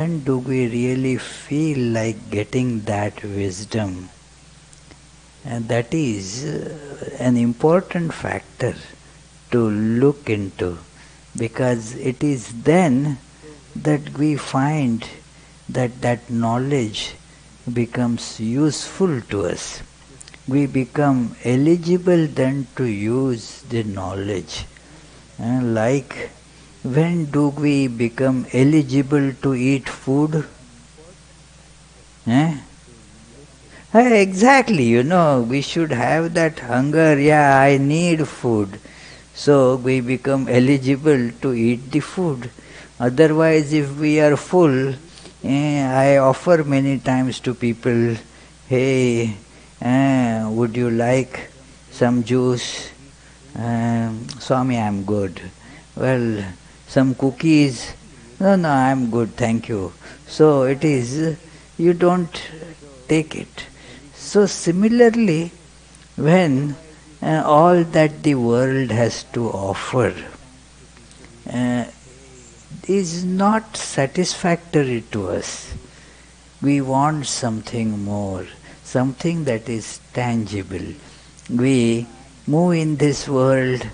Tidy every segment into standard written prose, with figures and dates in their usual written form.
when do we really feel like getting that wisdom? And that is an important factor to look into, because it is then that we find that that knowledge becomes useful to us. We become eligible then to use the knowledge. Like, when do we become eligible to eat food? Eh? Exactly, we should have that hunger. Yeah, I need food. So we become eligible to eat the food. Otherwise, if we are full, I offer many times to people, hey, would you like some juice? Swami, I'm good. Well, some cookies? No, no, I'm good, thank you. So it is, you don't take it. So similarly, when all that the world has to offer uh, is not satisfactory to us, we want something more, something that is tangible. We move in this world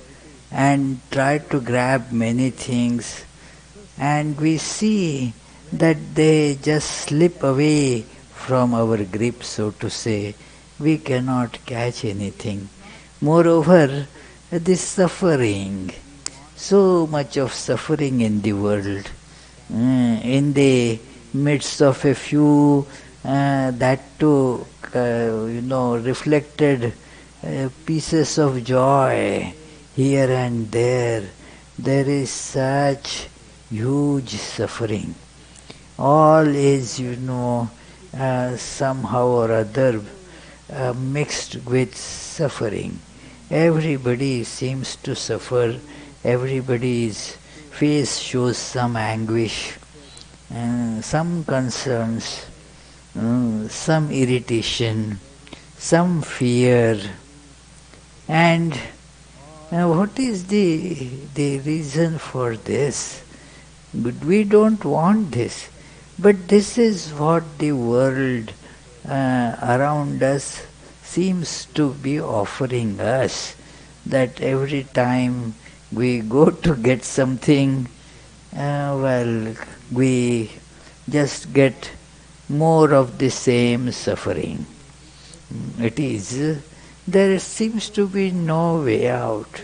and try to grab many things, and we see that they just slip away from our grip, so to say. We cannot catch anything. Moreover, this suffering, so much of suffering in the world, in the midst of a few, that too, reflected pieces of joy here and there is such huge suffering. All is, somehow or other mixed with suffering. Everybody seems to suffer, everybody's face shows some anguish, some concerns, some irritation, some fear. And what is the reason for this? But we don't want this. But this is what the world around us seems to be offering us. That every time we go to get something, we just get more of the same suffering. It is, there seems to be no way out.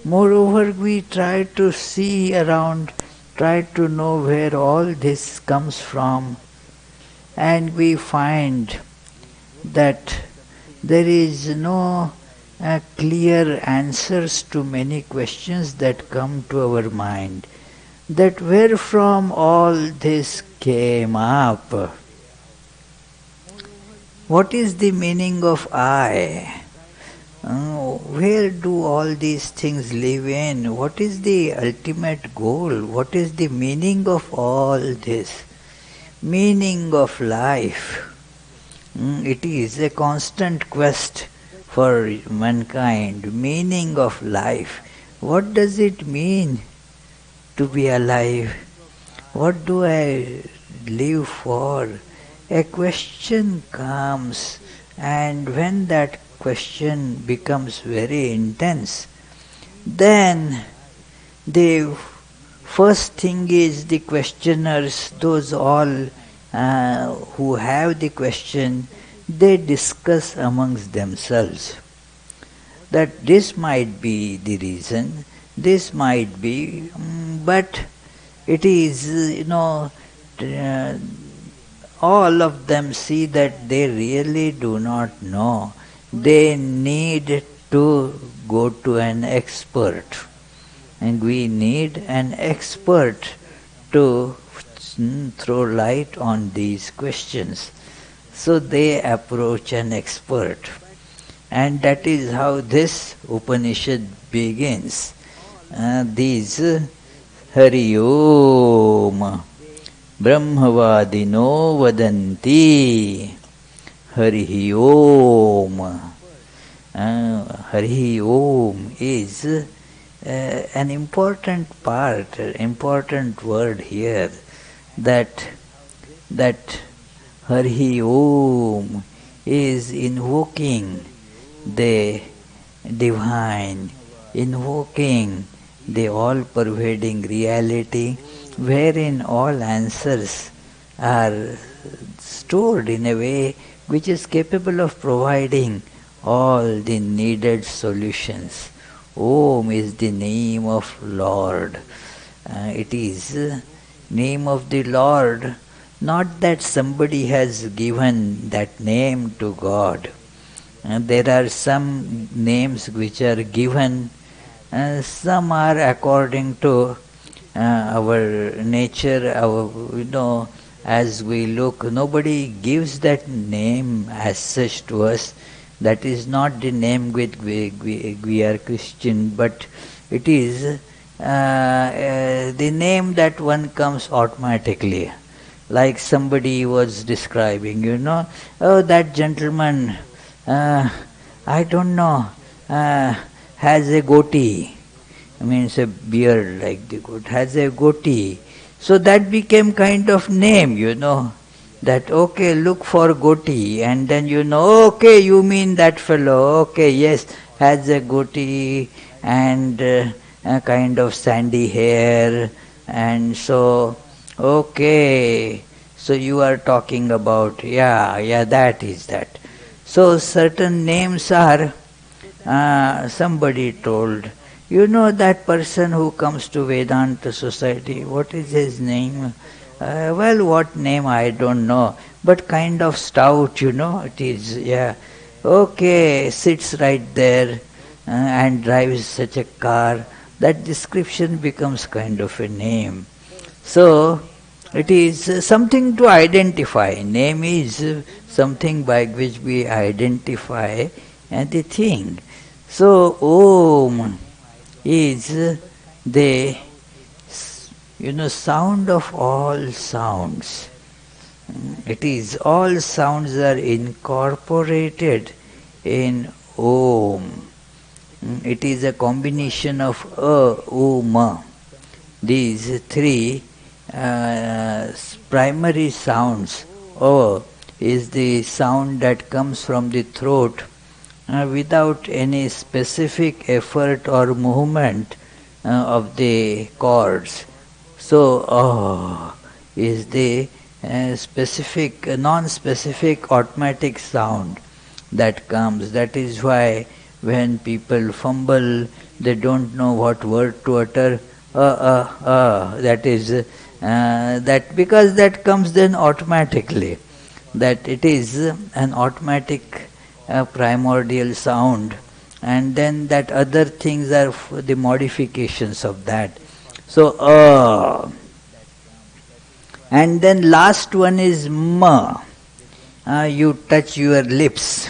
Moreover, we try to see around, try to know where all this comes from, and we find that there is no clear answers to many questions that come to our mind. That where from all this came up? What is the meaning of I? Where do all these things live in? What is the ultimate goal? What is the meaning of all this? Meaning of life. It is a constant quest for mankind. Meaning of life. What does it mean to be alive? What do I live for? A question comes, and when that question becomes very intense, then the first thing is the questioners, those all who have the question, they discuss amongst themselves that this might be the reason, this might be, but it is, uh, all of them see that they really do not know. They need to go to an expert. And we need an expert to throw light on these questions. So they approach an expert. And that is how this Upanishad begins. These Hari Om Brahmavadino Vadanti Hari Om. Hari Om is an important part, important word here, that that Hari Om is invoking the divine, invoking the all-pervading reality wherein all answers are stored in a way which is capable of providing all the needed solutions. Om is the name of Lord. It is name of the Lord, not that somebody has given that name to God. There are some names which are given, some are according to our nature, as we look. Nobody gives that name as such to us. That is not the name with we are Christian, but it is the name that one comes automatically. Like somebody was describing, oh, that gentleman, I don't know, has a goatee. Means a beard like the goat, has a goatee. So that became kind of name, that okay, look for goatee, and then okay, you mean that fellow, okay, yes, has a goatee and a kind of sandy hair, and so, okay, so you are talking about, yeah, that is that. So certain names are, somebody told, that person who comes to Vedanta Society, what is his name? Well, what name I don't know, but kind of stout, it is, yeah. Okay, sits right there and drives such a car. That description becomes kind of a name. So, it is something to identify. Name is something by which we identify the thing. So, Om is the sound of all sounds. It is all sounds are incorporated in Om. It is a combination of Ma. These three primary sounds. Is the sound that comes from the throat without any specific effort or movement of the chords. So, is the specific, non-specific automatic sound that comes. That is why when people fumble, they don't know what word to utter. That is that because that comes then automatically. That it is an automatic primordial sound, and then that other things are the modifications of that. So, and then last one is Ma. You touch your lips.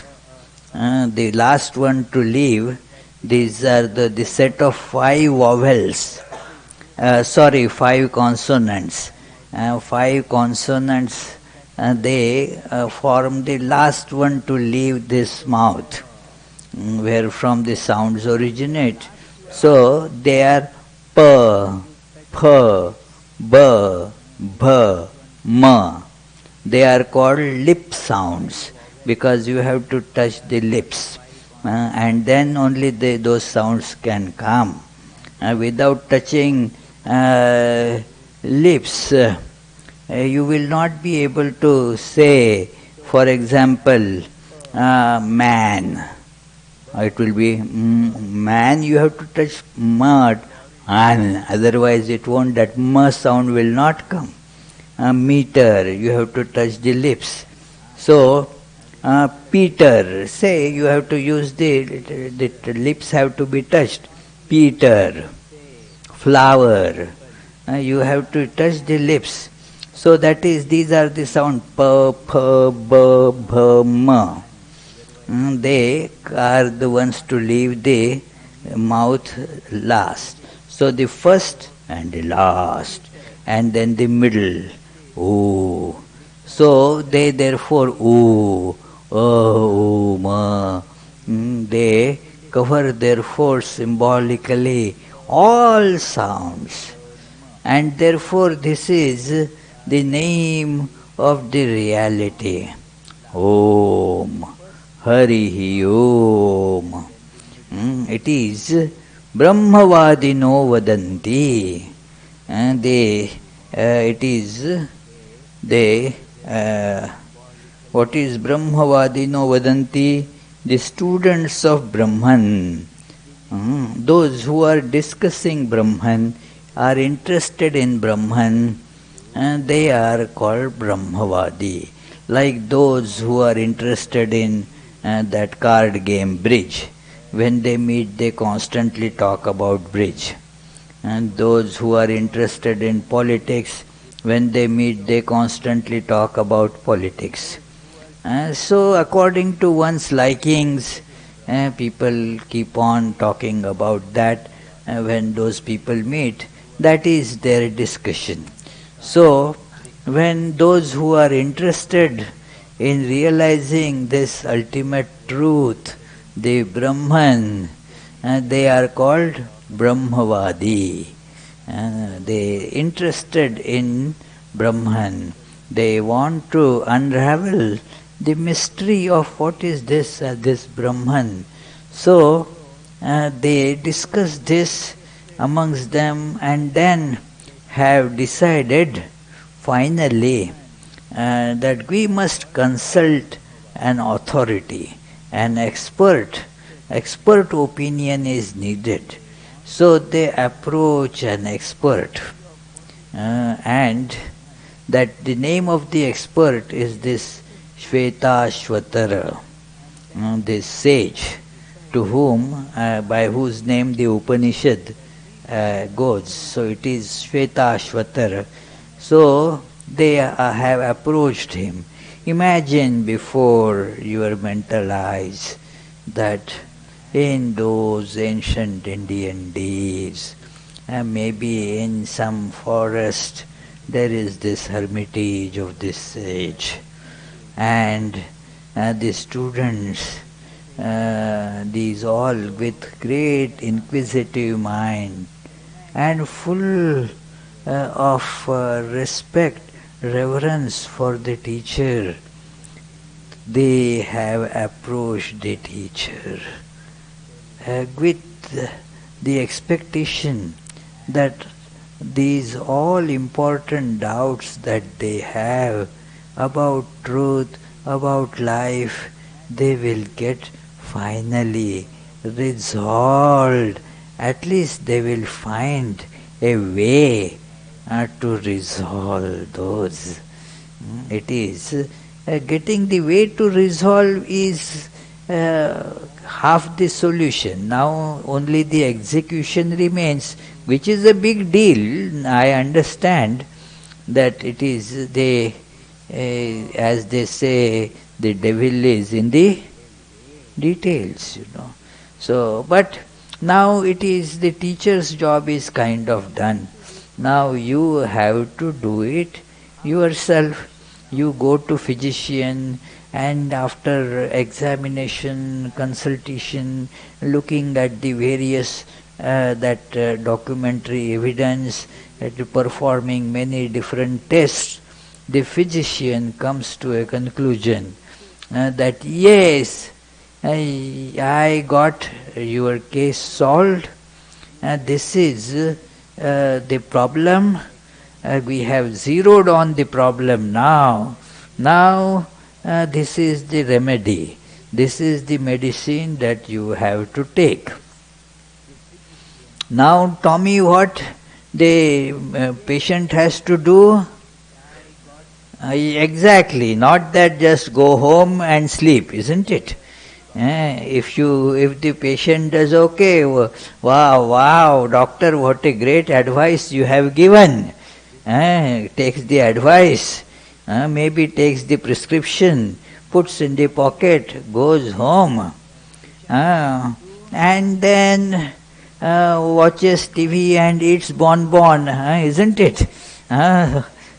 The last one to leave. These are the set of 5 vowels. 5 consonants. 5 consonants. They form the last one to leave this mouth, where from the sounds originate. So they are P, P, B, B, M. They are called lip sounds because you have to touch the lips, and then only those sounds can come. Without touching lips, you will not be able to say, for example, man. It will be man, you have to touch mud, and otherwise it won't, that m sound will not come. Meter, you have to touch the lips. So, Peter, say you have to use the lips have to be touched. Peter, flower, you have to touch the lips. So that is, these are the sound P, P, B, B, M. They are the ones to leave the mouth last. So the first and the last, and then the middle. Ooh. So they therefore ooh, ma. They cover therefore symbolically all sounds. And therefore this is the name of the reality. Om Harihi Om. It is Brahmavadino Vadanti. And what is Brahmavadino Vadanti? The students of Brahman. Those who are discussing Brahman, are interested in Brahman, and they are called Brahmavadi. Like those who are interested in that card game bridge. When they meet, they constantly talk about bridge. And those who are interested in politics, when they meet, they constantly talk about politics. So according to one's likings, people keep on talking about that. When those people meet, that is their discussion. So when those who are interested in realizing this ultimate truth, the Brahman, they are called Brahmavadi. They interested in Brahman. They want to unravel the mystery of what is this Brahman. So they discuss this amongst them and then have decided finally that we must consult an authority, an expert. Expert opinion is needed. So they approach an expert, and that the name of the expert is this Svetasvatara, this sage, to whom, by whose name the Upanishad goes. So it is Svetasvatara. So they have approached him. Imagine before your mental eyes that in those ancient Indian days, maybe in some forest, there is this hermitage of this sage, and the students, these all with great inquisitive mind and full of respect, reverence for the teacher, they have approached the teacher with the expectation that these all important doubts that they have about truth, about life, they will get finally resolved. At least they will find a way to resolve those. It is getting the way to resolve is half the solution. Now only the execution remains, which is a big deal. I understand that it is as they say, the devil is in the details, So, but now it is the teacher's job is kind of done. Now you have to do it yourself. You go to physician, and after examination, consultation, looking at the various documentary evidence, performing many different tests, the physician comes to a conclusion that yes, I got your case solved. This is the problem. We have zeroed on the problem now. Now this is the remedy. This is the medicine that you have to take. Now tell me what the patient has to do. Exactly, not that just go home and sleep, isn't it? If the patient does okay, wow, doctor, what a great advice you have given. Takes the advice, maybe takes the prescription, puts in the pocket, goes home, and then watches TV and eats bonbon, isn't it?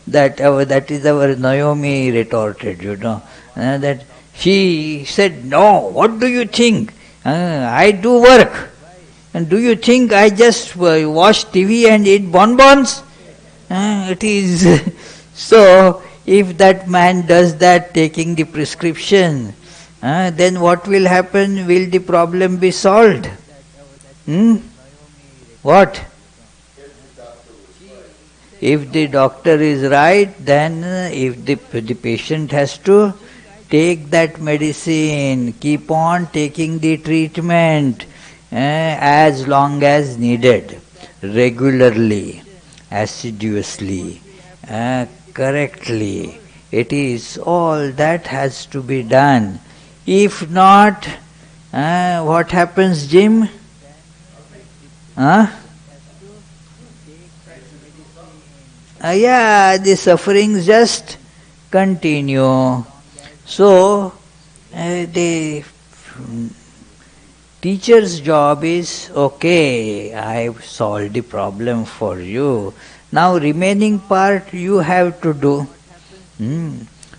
That is our Naomi retorted, that she said, no, what do you think? I do work. And do you think I just watch TV and eat bonbons? It is so If that man does that, taking the prescription, then what will happen? Will the problem be solved? Hmm? What? If the doctor is right, then if the patient has to take that medicine, keep on taking the treatment as long as needed, regularly, assiduously, correctly. It is all that has to be done. If not, what happens, Jim? Huh? Yeah, the sufferings just continue. So, the teacher's job is, okay, I've solved the problem for you. Now remaining part you have to do.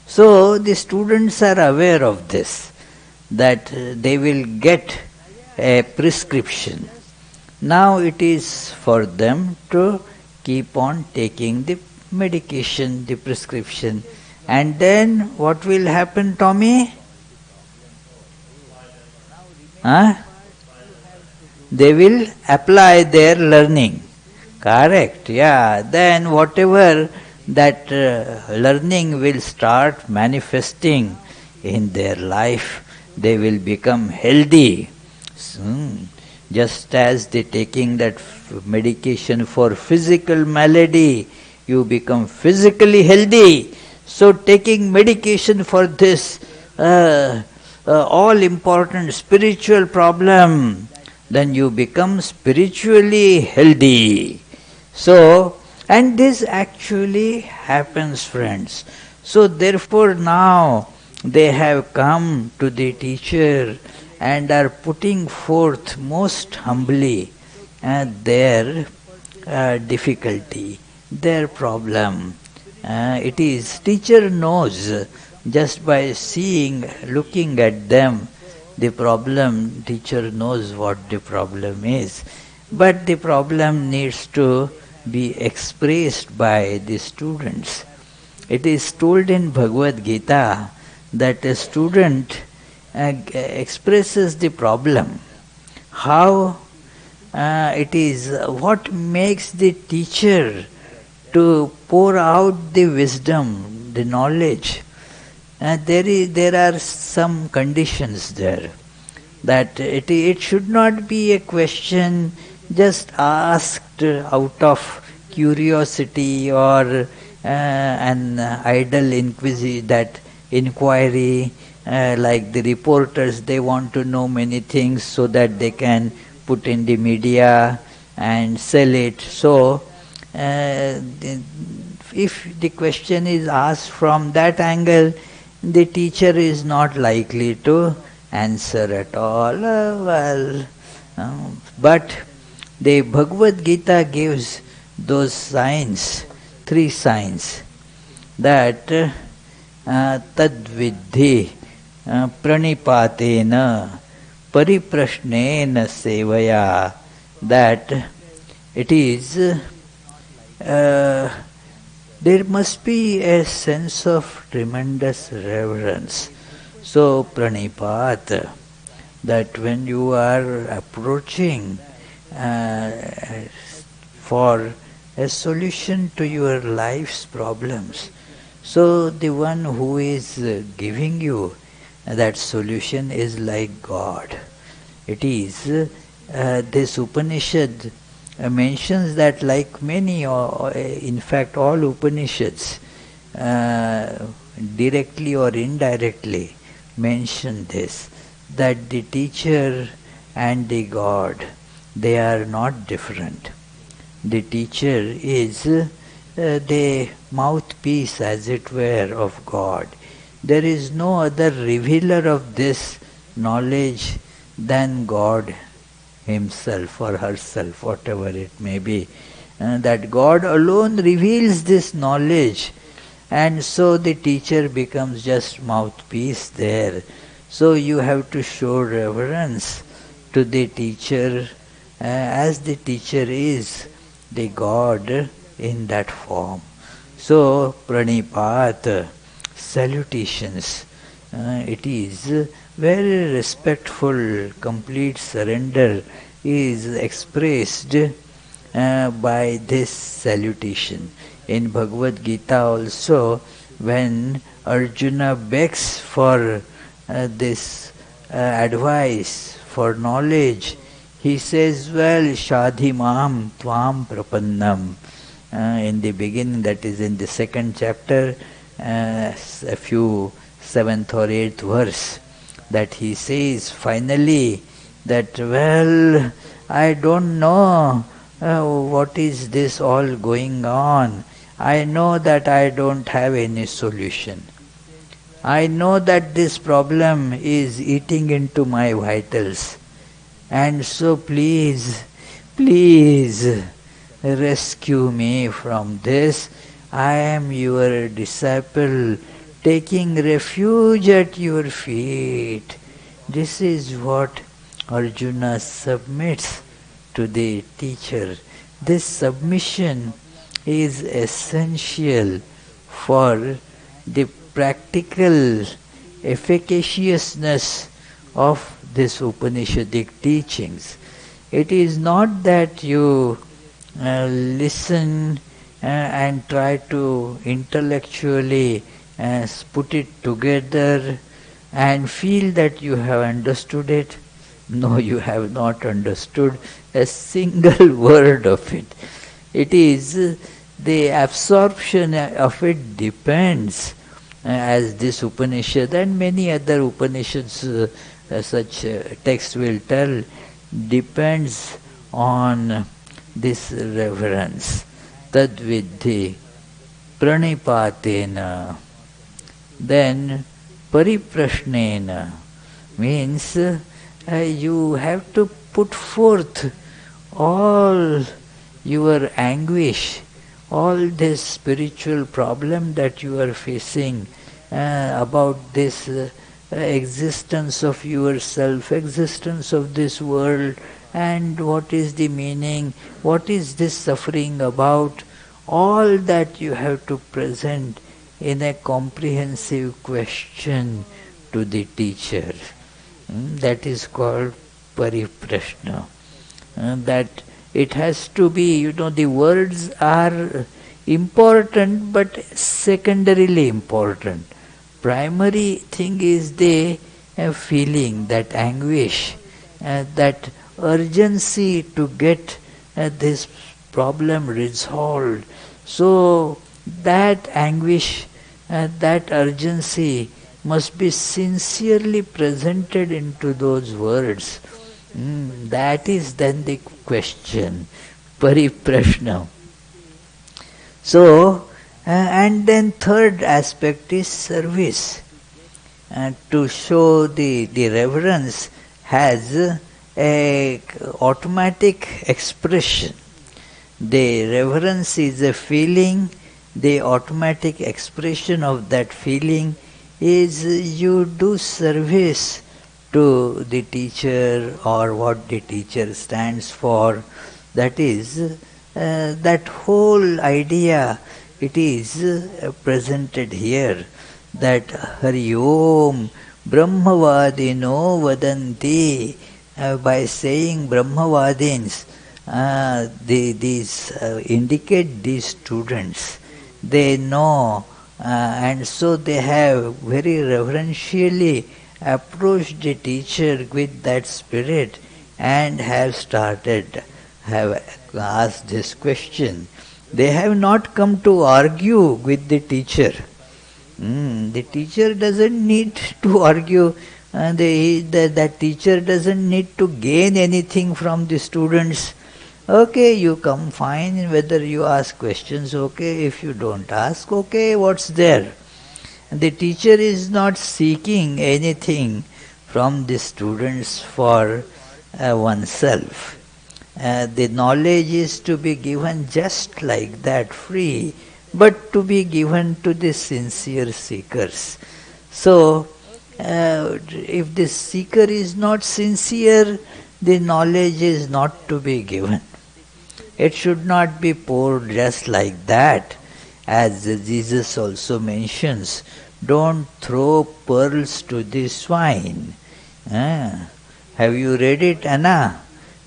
So the students are aware of this, that they will get a prescription. Now it is for them to keep on taking the medication, the prescription. And then what will happen, Tommy? They will apply their learning. Correct, yeah. Then whatever that learning will start manifesting in their life, they will become healthy. Just as they taking that medication for physical malady, you become physically healthy. So taking medication for this all important spiritual problem, then you become spiritually healthy. So, and this actually happens, friends. So therefore now they have come to the teacher and are putting forth most humbly their difficulty, their problem. It is, teacher knows just by seeing, looking at them, the problem, teacher knows what the problem is. But the problem needs to be expressed by the students. It is told in Bhagavad Gita that a student expresses the problem. How it is, what makes the teacher to pour out the wisdom, the knowledge. There are some conditions there, that it should not be a question just asked out of curiosity or an idle inquiry, like the reporters, they want to know many things so that they can put in the media and sell it. So, if the question is asked from that angle, the teacher is not likely to answer at all. But the Bhagavad Gita gives those signs, 3 signs, that tadvidhi pranipatena pariprashnena sevaya, that it is there must be a sense of tremendous reverence. So pranipat, that when you are approaching for a solution to your life's problems, so the one who is giving you that solution is like God. It is, this Upanishad mentions that, like many, or in fact all Upanishads, directly or indirectly mention this, that the teacher and the God, they are not different. The teacher is the mouthpiece, as it were, of God. There is no other revealer of this knowledge than God himself or herself, whatever it may be. That God alone reveals this knowledge, and so the teacher becomes just mouthpiece there. So you have to show reverence to the teacher, as the teacher is the God in that form. So, pranipat, salutations. It is very respectful, complete surrender is expressed by this salutation. In Bhagavad Gita also, when Arjuna begs for this advice, for knowledge, he says, well, Shadhimam Tvam Prapannam. In the beginning, that is in the second chapter, a few seventh or eighth verse, that he says finally that, well, I don't know what is this all going on. I know that I don't have any solution. I know that this problem is eating into my vitals. And so please, please rescue me from this. I am your disciple, taking refuge at your feet. This is what Arjuna submits to the teacher. This submission is essential for the practical efficaciousness of this Upanishadic teachings. It is not that you listen and try to intellectually put it together and feel that you have understood it. No, you have not understood a single word of it. It is the absorption of it depends, as this Upanishad and many other Upanishads, such texts will tell, depends on this reverence. Tad vidhi pranipatena. Then pariprashnena means you have to put forth all your anguish, all this spiritual problem that you are facing about this existence of yourself, existence of this world, and what is the meaning, what is this suffering about, all that you have to present in a comprehensive question to the teacher. That is called pariprashna. That it has to be, the words are important but secondarily important. Primary thing is the feeling, that anguish, that urgency to get this problem resolved. So that anguish, that urgency must be sincerely presented into those words. That is then the question, pariprashna. So, and then third aspect is service. To show the reverence has a automatic expression. The reverence is a feeling, the automatic expression of that feeling is you do service to the teacher or what the teacher stands for. That is, that whole idea, it is presented here, that Hari Om Brahmavadino Vadanti. By saying Brahmavadins, these indicate these students. They know, and so they have very reverentially approached the teacher with that spirit and have asked this question. They have not come to argue with the teacher. The teacher doesn't need to argue. That teacher doesn't need to gain anything from the students. Okay, you come, fine. Whether you ask questions, okay. If you don't ask, okay, what's there? The teacher is not seeking anything from the students for oneself. The knowledge is to be given just like that, free, but to be given to the sincere seekers. So, if the seeker is not sincere, the knowledge is not to be given. It should not be poured just like that. As Jesus also mentions, don't throw pearls to the swine. Have you read it, Anna?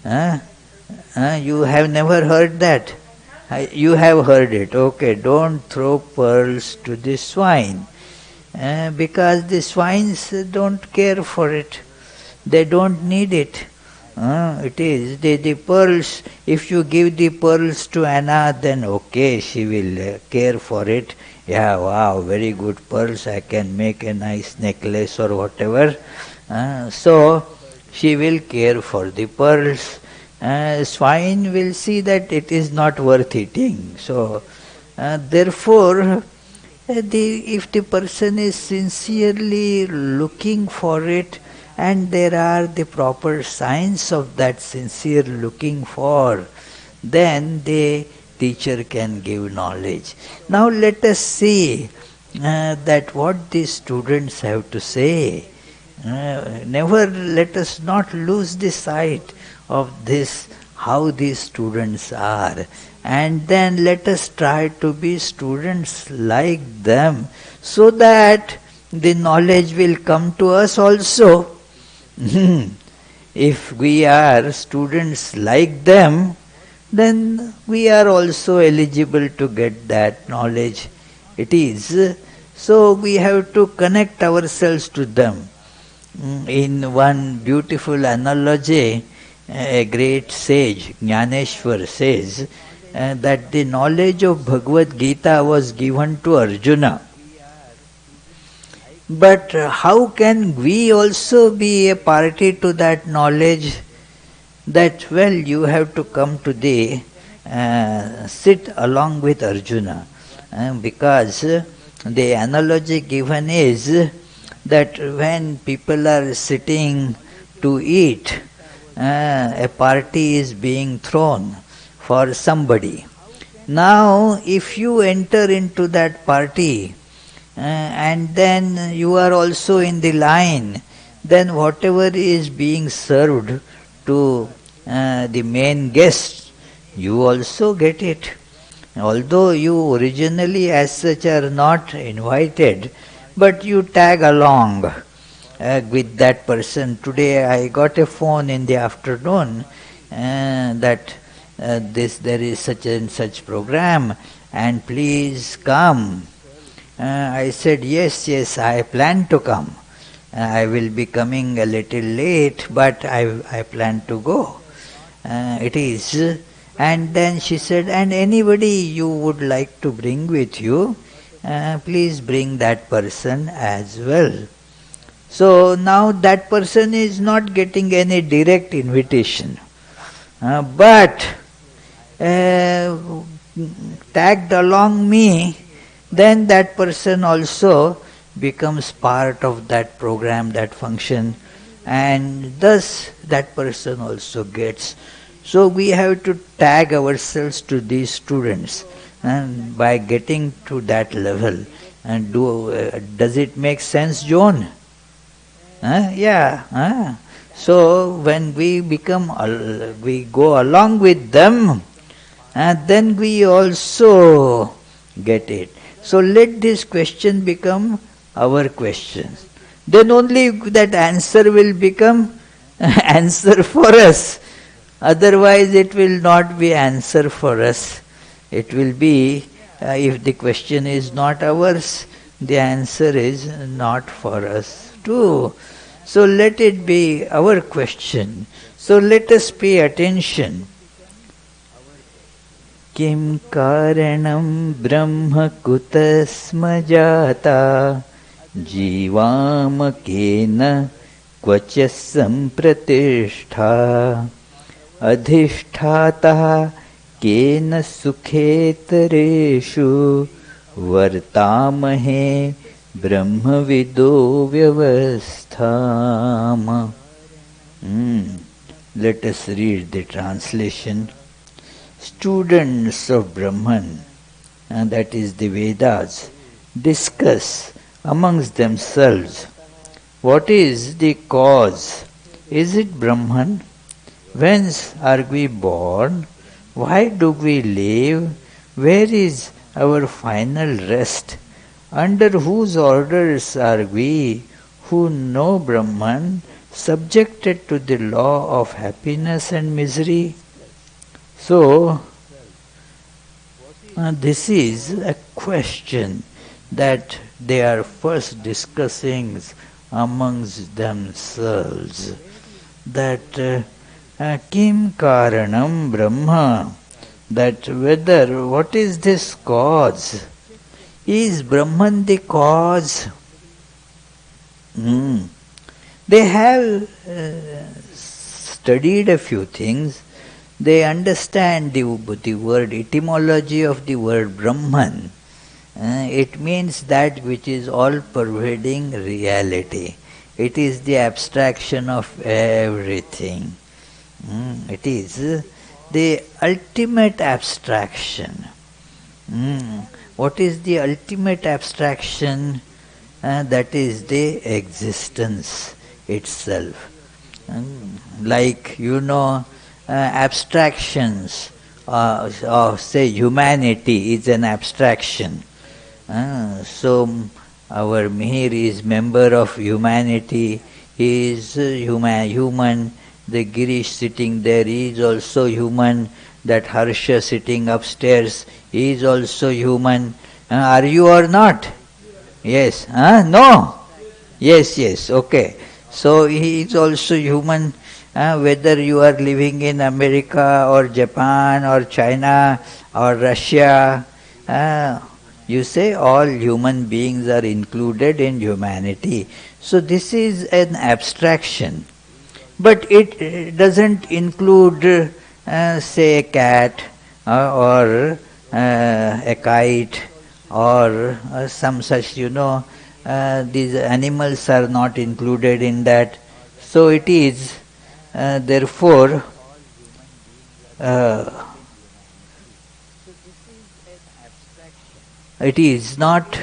You have never heard that? You have heard it. Okay, don't throw pearls to the swine. Because the swines don't care for it. They don't need it. It is the pearls. If you give the pearls to Anna, then okay, she will care for it. Yeah, wow, very good pearls. I can make a nice necklace or whatever. So she will care for the pearls. Swine will see that it is not worth eating. So therefore, if the person is sincerely looking for it, and there are the proper signs of that sincere looking for, then the teacher can give knowledge. Now let us see that what the students have to say. Never let us not lose the sight of this, how these students are. And then let us try to be students like them, so that the knowledge will come to us also. If we are students like them, then we are also eligible to get that knowledge. It is. So we have to connect ourselves to them. In one beautiful analogy, a great sage, Jnaneshwar, says that the knowledge of Bhagavad Gita was given to Arjuna. But how can we also be a party to that knowledge? That, well, you have to come to the sit along with Arjuna, because the analogy given is that when people are sitting to eat, a party is being thrown for somebody. Now, if you enter into that party and then you are also in the line, then whatever is being served to the main guests, you also get it. Although you originally as such are not invited, but you tag along with that person. Today I got a phone in the afternoon that there is such and such program, and please come. I said, yes, I plan to come. I will be coming a little late, but I plan to go. It is. And then she said, and anybody you would like to bring with you, please bring that person as well. So now that person is not getting any direct invitation, but tagged along me, then that person also becomes part of that program, that function, and thus that person also gets. So we have to tag ourselves to these students, and by getting to that level. And does it make sense, John? Yeah. So when we go along with them, then we also get it. So let this question become our question. Then only that answer will become answer for us. Otherwise it will not be answer for us. It will be, if the question is not ours, the answer is not for us too. So let it be our question. So let us pay attention. Kim karanam brahma kutasma jata jivam kena kvacha sampratishtha adhisthata kena sukhetreshu vartamahe brahmavido vyavastham. Let us read the translation. Students of Brahman, and that is the Vedas, discuss amongst themselves, what is the cause? Is it Brahman? Whence are we born? Why do we live? Where is our final rest. Under whose orders are we who know Brahman, subjected to the law of happiness and misery? So, this is a question that they are first discussing amongst themselves. That Kim Karanam Brahma, that whether, what is this cause? Is Brahman the cause? They have studied a few things. They understand the word, etymology of the word Brahman. It means that which is all-pervading reality. It is the abstraction of everything. It is the ultimate abstraction. What is the ultimate abstraction? That is the existence itself. Like, abstractions of, say, humanity is an abstraction. So our Mihir is member of humanity, he is human. The Girish sitting there, he is also human. That Harsha sitting upstairs, he is also human. Are you or not? Yes. No? Yes, okay. So he is also human. Whether you are living in America or Japan or China or Russia, you say all human beings are included in humanity. So this is an abstraction. But it doesn't include, say, a cat or a kite or some such, these animals are not included in that. So it is, therefore, it is not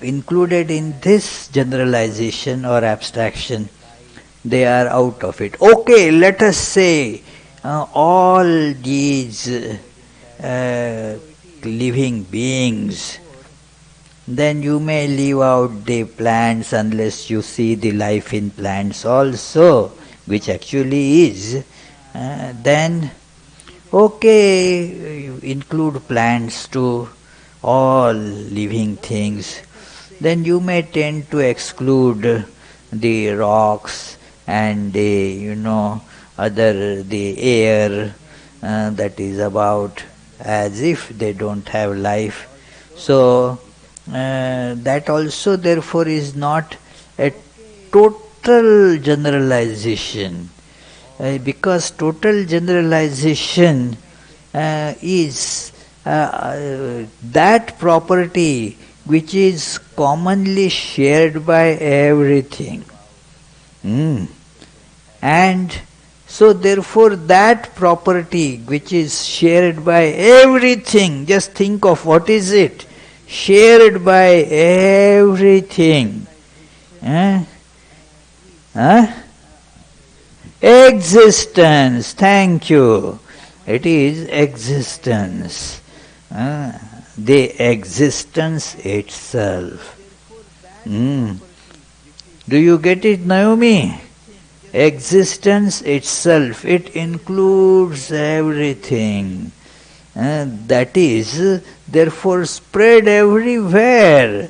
included in this generalization or abstraction. They are out of it. Okay, let us say all these living beings, then you may leave out the plants unless you see the life in plants also, which actually is. Then, okay, include plants too, all living things. Then you may tend to exclude the rocks and the, the air that is about, as if they don't have life. So that also therefore is not a total generalization, because total generalization is that property which is commonly shared by everything. And so therefore that property which is shared by everything, just think of what is it? Shared by everything. Existence, thank you. It is existence. The existence itself. Do you get it, Naomi? Existence itself, it includes everything. That is, therefore, spread everywhere.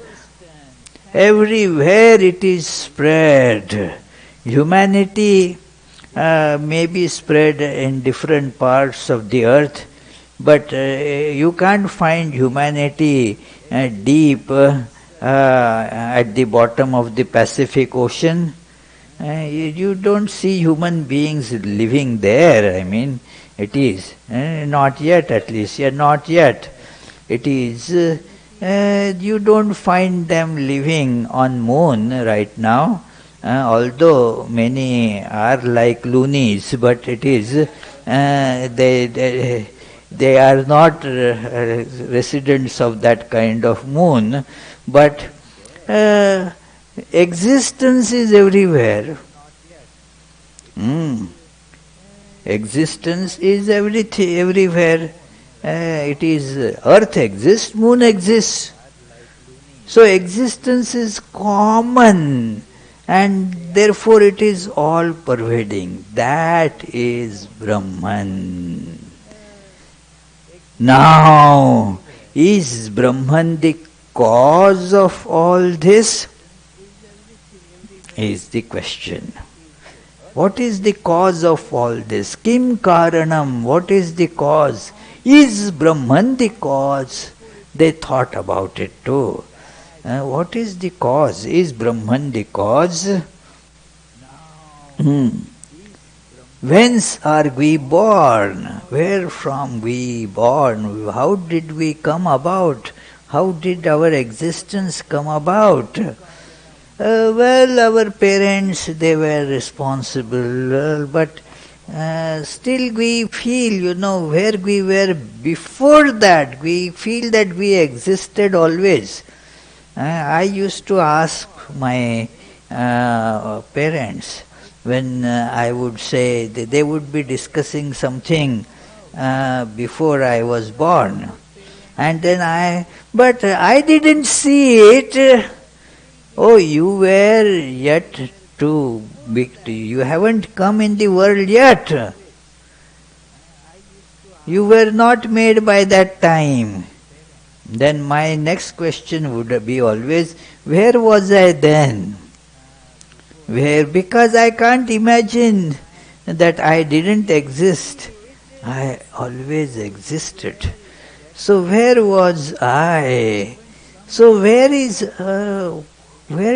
Everywhere it is spread. Humanity may be spread in different parts of the earth, but you can't find humanity deep at the bottom of the Pacific Ocean. You don't see human beings living there. I mean, it is not yet, at least. Not yet. It is. You don't find them living on moon right now. Although many are like loonies, but it is they are not residents of that kind of moon, but existence is everywhere. Existence is everywhere. It is earth exists, moon exists. So existence is common and therefore it is all pervading. That is Brahman. Now, is Brahman the cause of all this? Is the question. What is the cause of all this? Kim Karanam, what is the cause? Is Brahman the cause? They thought about it too. What is the cause? Is Brahman the cause? Whence are we born? Where from we born? How did we come about? How did our existence come about? Well, our parents, they were responsible, but still we feel, where we were before that, we feel that we existed always. I used to ask my parents, when I would say, they would be discussing something before I was born. And then but I didn't see it. Oh, you were yet too big. You haven't come in the world yet. You were not made by that time. Then my next question would be always, where was I then? Where? Because I can't imagine that I didn't exist. I always existed. So where was I? So where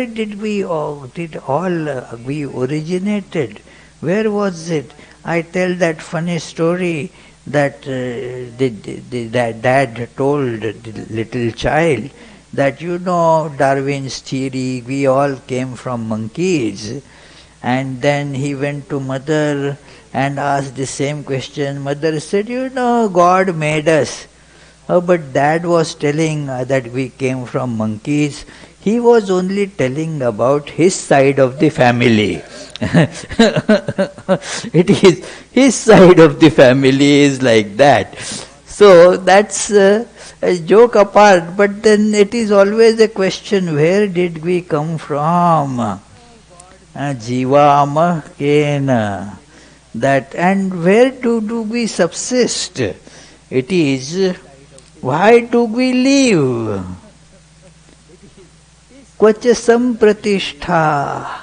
did we all we originated? Where was it? I tell that funny story that the dad told the little child that Darwin's theory, we all came from monkeys. And then he went to mother and asked the same question. Mother said, God made us. Oh, but dad was telling that we came from monkeys. He was only telling about his side of the family. It is his side of the family is like that. So that's a joke apart, but then it is always a question, where did we come from? Jivama kena. That, and where do we subsist? It is, why do we live? Kvacha sampratishtha.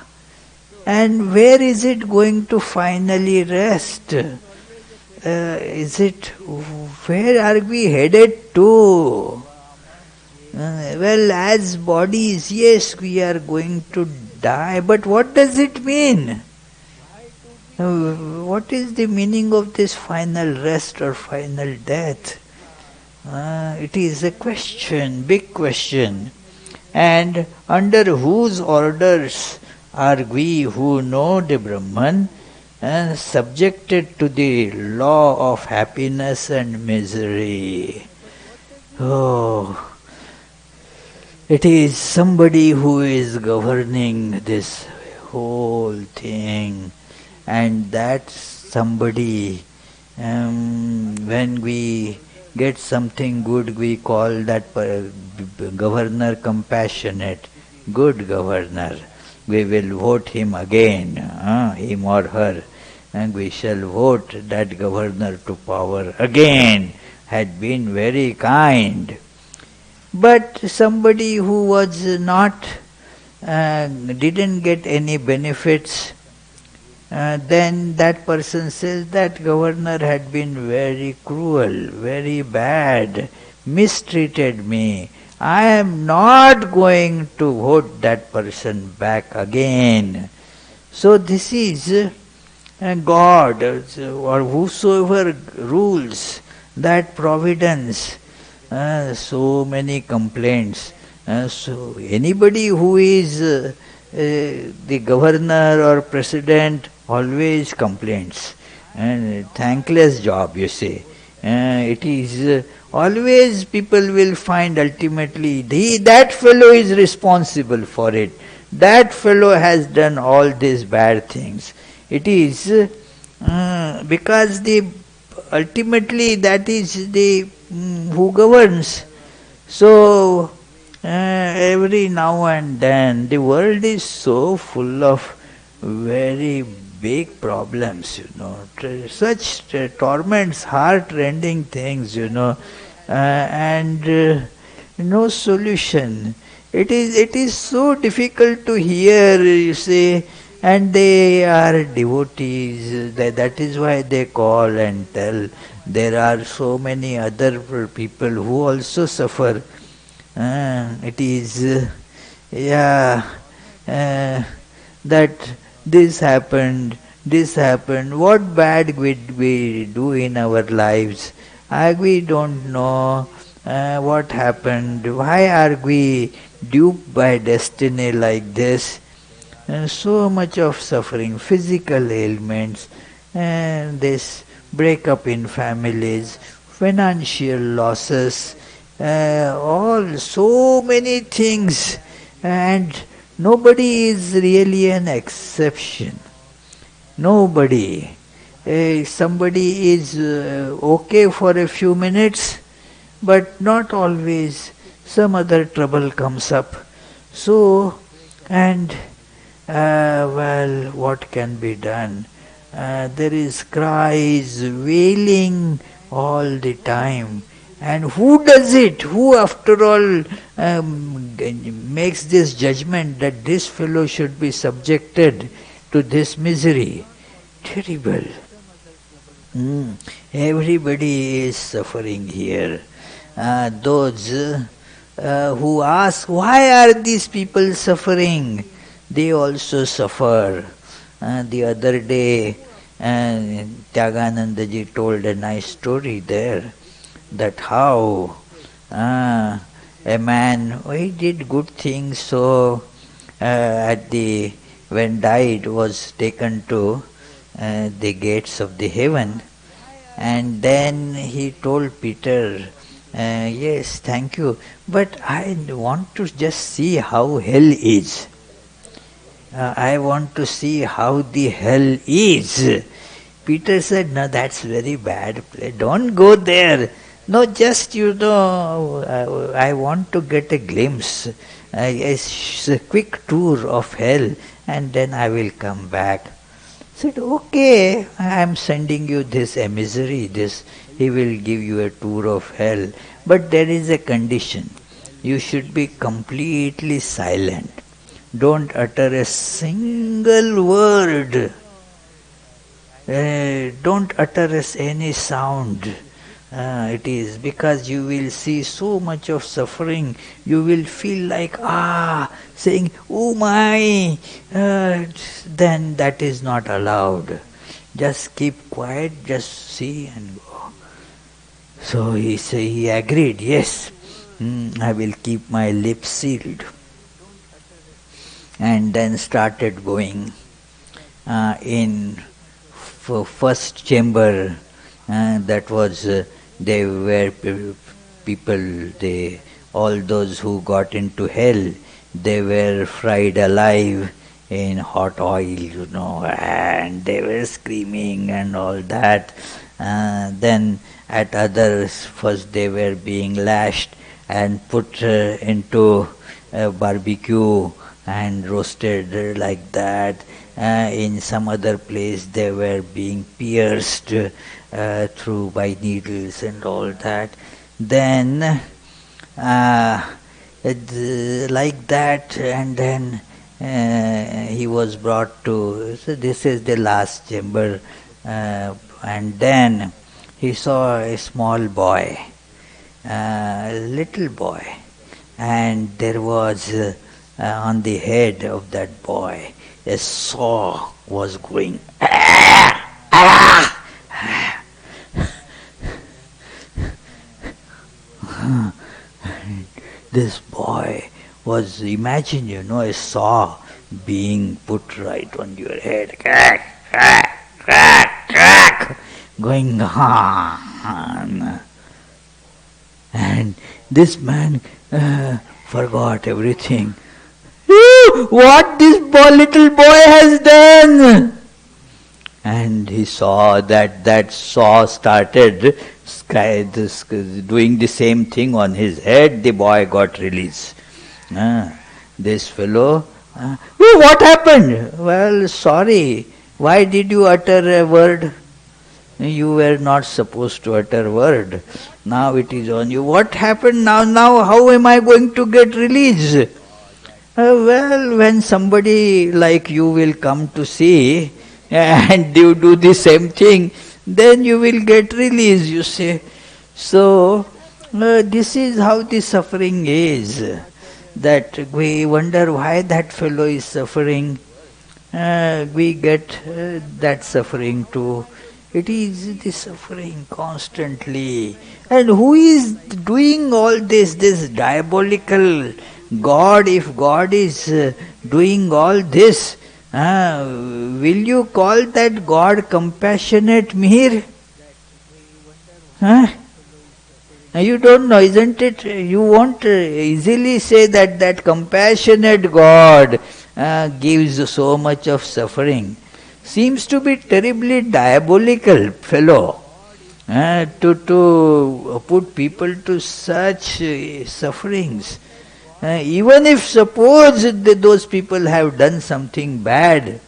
And where is it going to finally rest? Where are we headed to? Well, as bodies, yes, we are going to die, but what does it mean? What is the meaning of this final rest or final death? It is a question, big question. And under whose orders are we who know the Brahman subjected to the law of happiness and misery? Oh, it is somebody who is governing this whole thing, and that somebody, when we get something good, we call that governor compassionate, good governor. We will vote him again, him or her, and we shall vote that governor to power again, had been very kind. But somebody who was not, didn't get any benefits, then that person says that governor had been very cruel, very bad, mistreated me. I am not going to vote that person back again. So this is God, or whosoever rules that Providence. So many complaints. So anybody who is the governor or president always complains. And thankless job, you say. It is always people will find ultimately that fellow is responsible for it. That fellow has done all these bad things. It is because the ultimately that is the who governs. So every now and then the world is so full of very big problems, such torments, heart-rending things, and no solution. It is so difficult to hear, you see, and they are devotees. That is why they call and tell. There are so many other people who also suffer. It is, yeah, uh, that this happened. What bad did we do in our lives? We don't know what happened. Why are we duped by destiny like this? So much of suffering, physical ailments, and this breakup in families, financial losses, all so many things, and nobody is really an exception. Nobody. Somebody is okay for a few minutes, but not always. Some other trouble comes up. So, and well, what can be done? There is cries, wailing all the time. And who does it? Who, after all, makes this judgment that this fellow should be subjected to this misery? Terrible. Everybody is suffering here. Those who ask, why are these people suffering? They also suffer. The other day, Tyaganandaji told a nice story there, that how a man, he did good things, so when died, was taken to the gates of the heaven, and then he told Peter, yes, thank you, but I want to just see how hell is. I want to see how the hell is. Peter said, no, that's very bad place. Don't go there. No, just, I want to get a glimpse, a quick tour of hell, and then I will come back. Said, okay, I am sending you this emissary, he will give you a tour of hell. But there is a condition. You should be completely silent. Don't utter a single word. Don't utter any sound. It is because you will see so much of suffering. You will feel like, saying, oh my, then that is not allowed. Just keep quiet, just see and go. So he agreed, yes, I will keep my lips sealed. And then started going in first chamber. That was, they were people, all those who got into hell, they were fried alive in hot oil, and they were screaming and all that. Then at others, first they were being lashed and put into barbecue and roasted like that. In some other place they were being pierced through by needles and all that. Then like that, and then he was brought to, so this is the last chamber, and then he saw a small boy, little boy, and there was on the head of that boy a saw was going. This boy was, imagine, a saw being put right on your head, crack, crack, crack, crack, going on. And this man forgot everything. What this little boy has done? And he saw that saw started doing the same thing on his head. The boy got released. This fellow, "Oh, what happened?" "Well, sorry. Why did you utter a word? You were not supposed to utter word. Now it is on you. What happened now? Now how am I going to get released?" Well, when somebody like you will come to see and you do the same thing, then you will get released, you say. So, this is how the suffering is. That we wonder why that fellow is suffering. We get that suffering too. It is the suffering constantly. And who is doing all this diabolical God? If God is doing all this, will you call that God compassionate mere? You don't know, isn't it? You won't easily say that compassionate God gives so much of suffering. Seems to be terribly diabolical fellow to put people to such sufferings. Even if suppose those people have done something bad,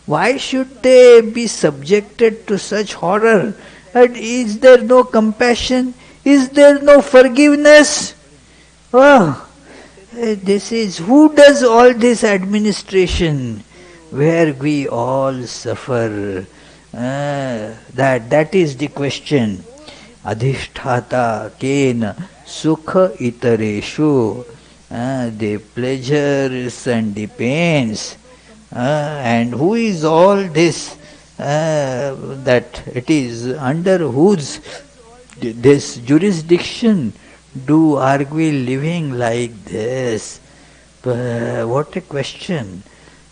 why should they be subjected to such horror? And is there no compassion? Is there no forgiveness? Oh, this is who does all this administration where we all suffer. That is the question. Adhishthata kena sukha itareshu. The pleasures and the pains. And who is all this? That it is under whose this jurisdiction are we living like this? What a question.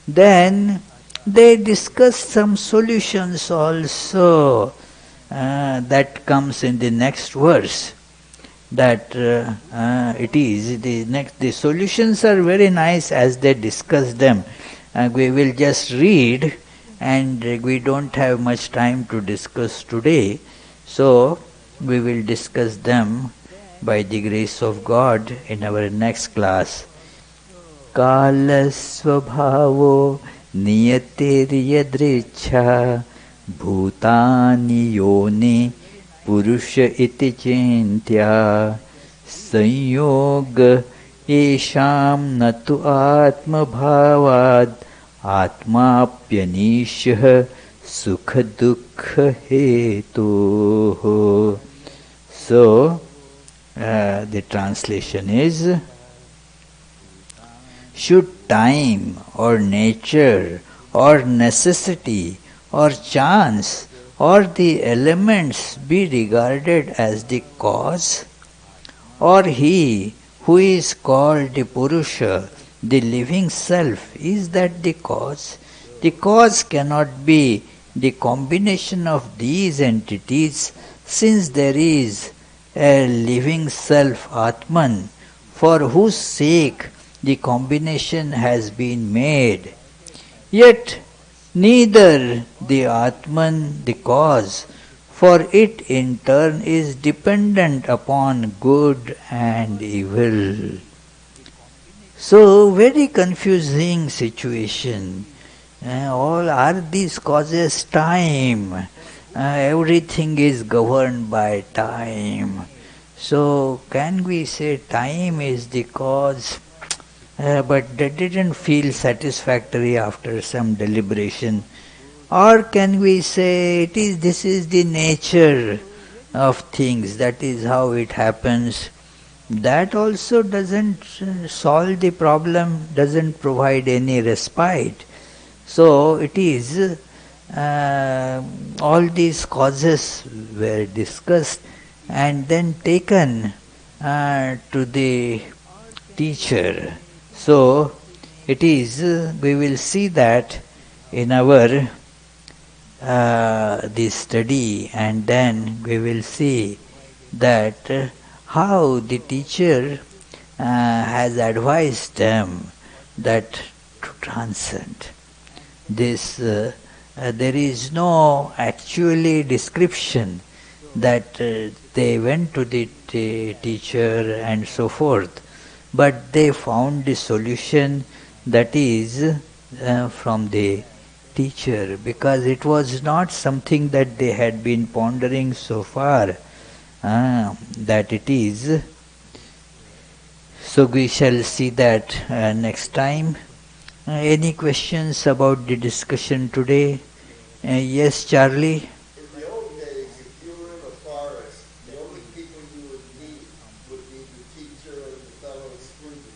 Then they discuss some solutions also. That comes in the next verse. That it is the solutions are very nice as they discuss them. We will just read, and we don't have much time to discuss today. So we will discuss them by the grace of God in our next class. Kalasvabhavo niyatiriyadricha bhutani yoni purusha iti chintya sanyog esham natu atma bhavad atmapyanishah sukha dukha hetu. So, the translation is, should time or nature or necessity or chance or the elements be regarded as the cause? Or he who is called the Purusha, the living self, is that the cause? The cause cannot be the combination of these entities, since there is a living self, Atman, for whose sake the combination has been made. Yet neither the Atman, the cause, for it in turn is dependent upon good and evil. So, very confusing situation. All are these causes time? Everything is governed by time. So, can we say time is the cause? But that didn't feel satisfactory after some deliberation. Or can we say this is the nature of things, that is how it happens? That also doesn't solve the problem, doesn't provide any respite. So it is all these causes were discussed and then taken to the teacher. So it is, we will see that in our this study, and then we will see that how the teacher has advised them that to transcend this there is no actually description that they went to the teacher and so forth, but they found the solution that is from the teacher, because it was not something that they had been pondering so far, that it is. So we shall see that next time. Any questions about the discussion today? Yes, Charlie? In the old days, if you were in a forest, the only people you would meet would be the teacher and the fellow students.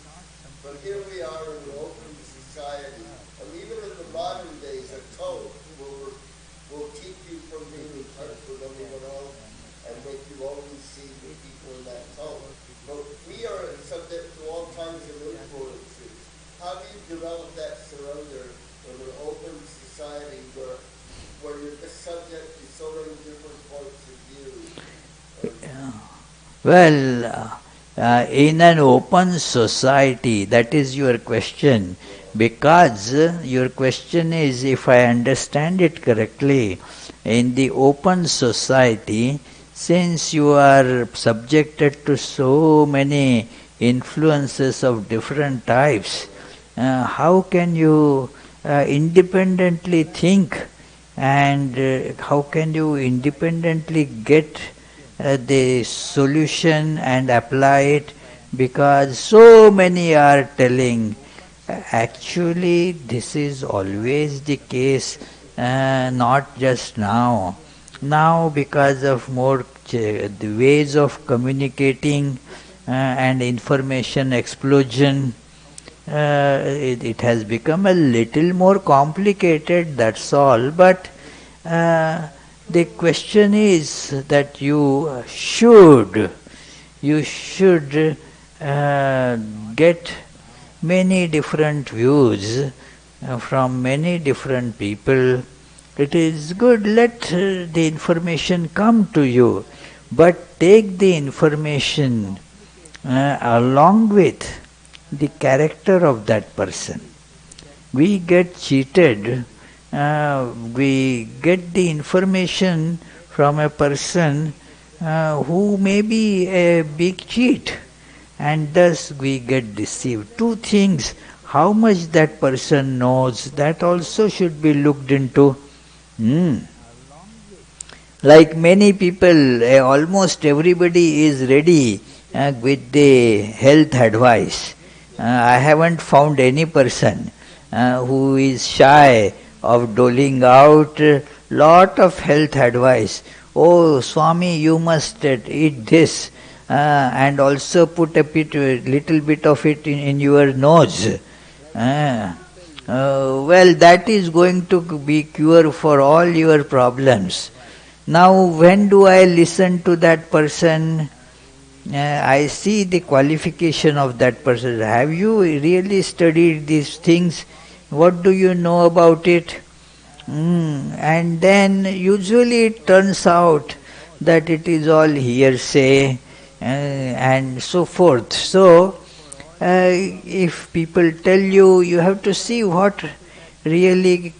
But here we are in an open society, and even in the modern days, a code will keep you from being in touch with anyone else and make you only see the people in that code. But we are subject to all kinds of influences. How do you develop that surrender in an open society where you're subject to so many different points of view? Well, in an open society, that is your question. Because your question is, if I understand it correctly, in the open society, since you are subjected to so many influences of different types, how can you independently think, and how can you independently get the solution and apply it, because so many are telling. Actually, this is always the case, not just now. Now, because of more the ways of communicating and information explosion, it has become a little more complicated, that's all. But the question is that you should get many different views from many different people. It is good, let the information come to you, but take the information along with the character of that person. We get cheated, we get the information from a person who may be a big cheat, and thus we get deceived. Two things: how much that person knows, that also should be looked into. Like many people, almost everybody is ready with the health advice. I haven't found any person who is shy of doling out lot of health advice. Oh, Swami, you must eat this, and also put little bit of it in your nose. Well, that is going to be cure for all your problems. Now, when do I listen to that person? I see the qualification of that person. Have you really studied these things? What do you know about it? And then usually it turns out that it is all hearsay and so forth. So, if people tell you, you have to see what really,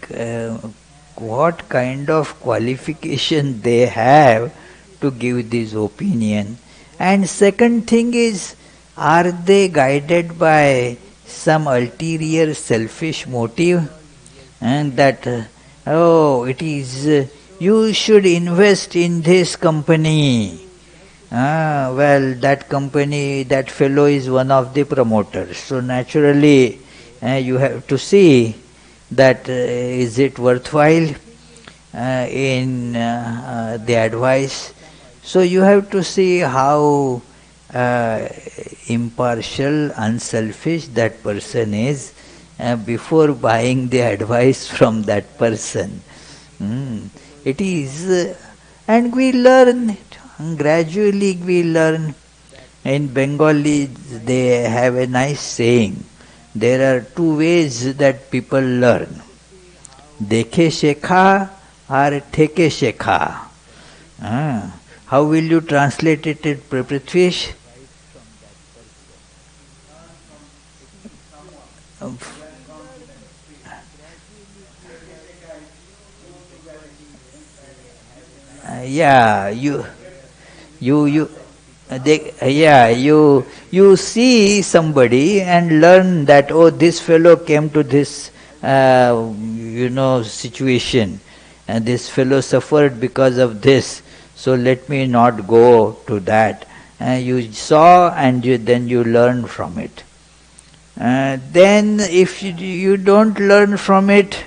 what kind of qualification they have to give this opinion. And second thing is, are they guided by some ulterior selfish motive? And that, oh, it is, you should invest in this company. Well, that company, that fellow is one of the promoters. So naturally, you have to see that is it worthwhile in the advice. So you have to see how impartial, unselfish that person is before buying the advice from that person. It is, and we learn it. Gradually we learn. In Bengali they have a nice saying. There are two ways that people learn. Dekhe shekha or theke shekha. How will you translate it in Prithvish? Yeah, you they yeah you see somebody and learn that, oh, this fellow came to this situation, and this fellow suffered because of this, so let me not go to that. You saw, and then you learn from it. Then if you don't learn from it,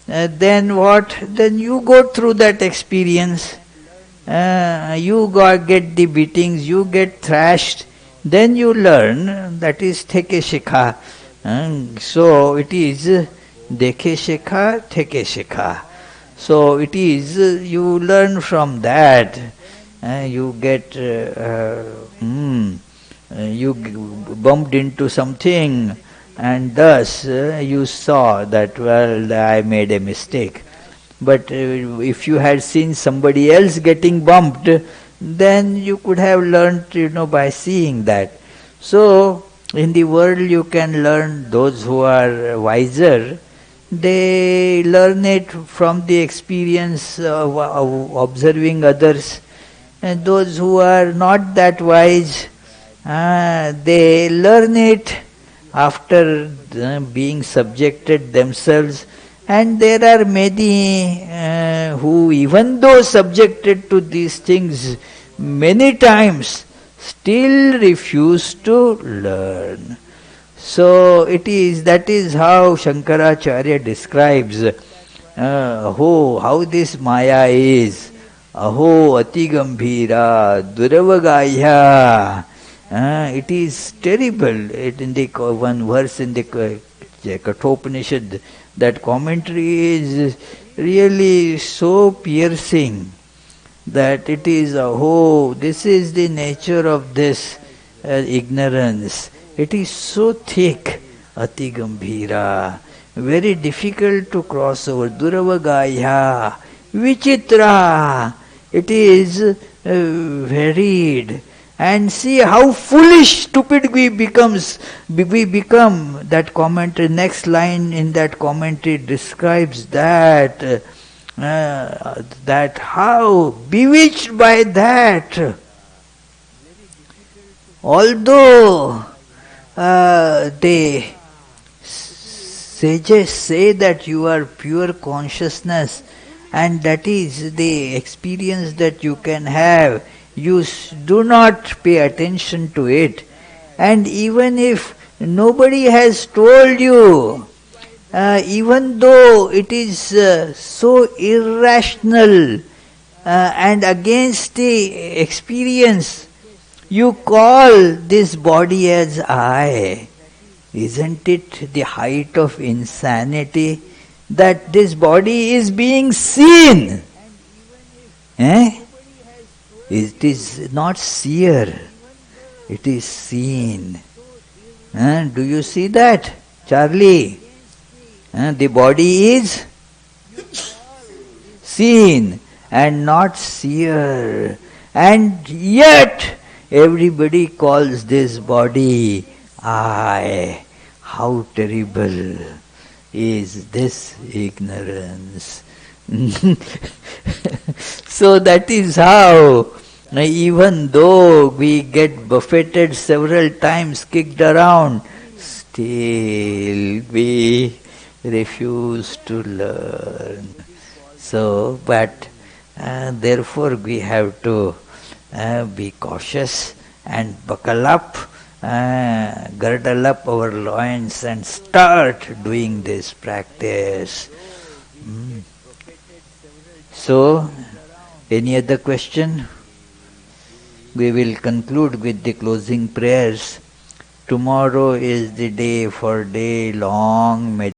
then what? Then you go through that experience. Get the beatings, you get thrashed, then you learn. That is theke shikha. So it is dekhe shikha, theke shikha. So it is you learn from that. You get you bumped into something, and thus you saw that, well, I made a mistake. But if you had seen somebody else getting bumped, then you could have learned, by seeing that. So, in the world you can learn. Those who are wiser, they learn it from the experience of observing others. And those who are not that wise, they learn it after being subjected themselves. And there are many who, even though subjected to these things many times, still refuse to learn. So that is how Shankaracharya describes how this Maya is. Aho ati gambhira duravagaya. It is terrible. In the one verse in the Kathopanishad, that commentary is really so piercing that it is, this is the nature of this ignorance. It is so thick, ati gambhira, very difficult to cross over. Duravagaya, vichitra, it is varied. And see how foolish, stupid we become. That commentary, next line in that commentary describes that how bewitched by that. Although they sages say that you are pure consciousness, and that is the experience that you can have, you do not pay attention to it. And even if nobody has told you, even though it is so irrational and against the experience, you call this body as I. Isn't it the height of insanity that this body is being seen? It is not seer, it is seen. Do you see that, Charlie? The body is seen and not seer. And yet everybody calls this body I. How terrible is this ignorance. So that is how, even though we get buffeted several times, kicked around, still we refuse to learn. So, but therefore we have to be cautious and buckle up, girdle up our loins and start doing this practice. So, any other question? We will conclude with the closing prayers. Tomorrow is the day for day long meditation.